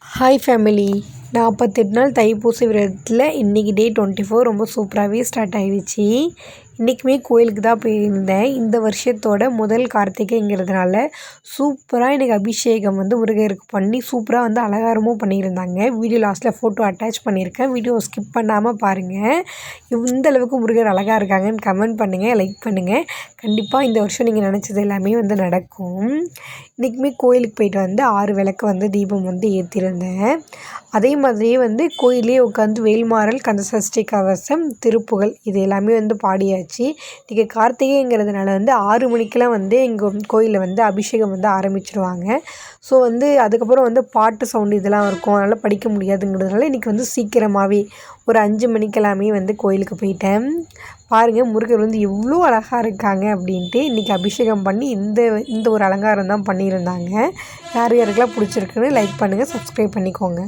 Hi family. 48 நாள் தைப்பூச விரதத்தில் இன்றைக்கி டே 24 ரொம்ப சூப்பராகவே ஸ்டார்ட் ஆகிடுச்சு. இன்றைக்குமே கோயிலுக்கு தான் போயிருந்தேன். இந்த வருஷத்தோட முதல் கார்த்திகைங்கிறதுனால சூப்பராக எனக்கு அபிஷேகம் முருகருக்கு பண்ணி சூப்பராக அலங்காரமும் பண்ணியிருந்தாங்க. வீடியோ லாஸ்ட்டில் ஃபோட்டோ அட்டாச் பண்ணியிருக்கேன். வீடியோ ஸ்கிப் பண்ணாமல் பாருங்கள். இந்த அளவுக்கு முருகர் அழகாக இருக்காங்கன்னு கமெண்ட் பண்ணுங்கள், லைக் பண்ணுங்கள். கண்டிப்பாக இந்த வருஷம் நீங்கள் நினச்சது எல்லாமே நடக்கும். இன்றைக்குமே கோயிலுக்கு போயிட்டு 6 விளக்கு தீபம் ஏற்றிருந்தேன். அதே மாதிரியே கோயிலே உட்காந்து வேல்மாறல், கந்தசஷ்டி கவசம், திருப்புகழ் இது எல்லாமே பாடியாச்சு. இன்றைக்கி கார்த்திகைங்கிறதுனால 6 மணிக்கெலாம் எங்கள் கோயிலில் அபிஷேகம் ஆரம்பிச்சிடுவாங்க. ஸோ அதுக்கப்புறம் பாட்டு சவுண்டு இதெல்லாம் இருக்கும். அதனால் படிக்க முடியாதுங்கிறதுனால இன்றைக்கி சீக்கிரமாகவே ஒரு 5 மணிக்கெல்லாமே கோயிலுக்கு போயிட்டேன். பாருங்கள் முருகர் எவ்வளோ அழகாக இருக்காங்க அப்படின்ட்டு. இன்றைக்கி அபிஷேகம் பண்ணி இந்த ஒரு அலங்காரம் தான் பண்ணியிருந்தாங்க. யார் யாருக்கெல்லாம் பிடிச்சிருக்குன்னு லைக் பண்ணுங்கள், சப்ஸ்கிரைப் பண்ணிக்கோங்க.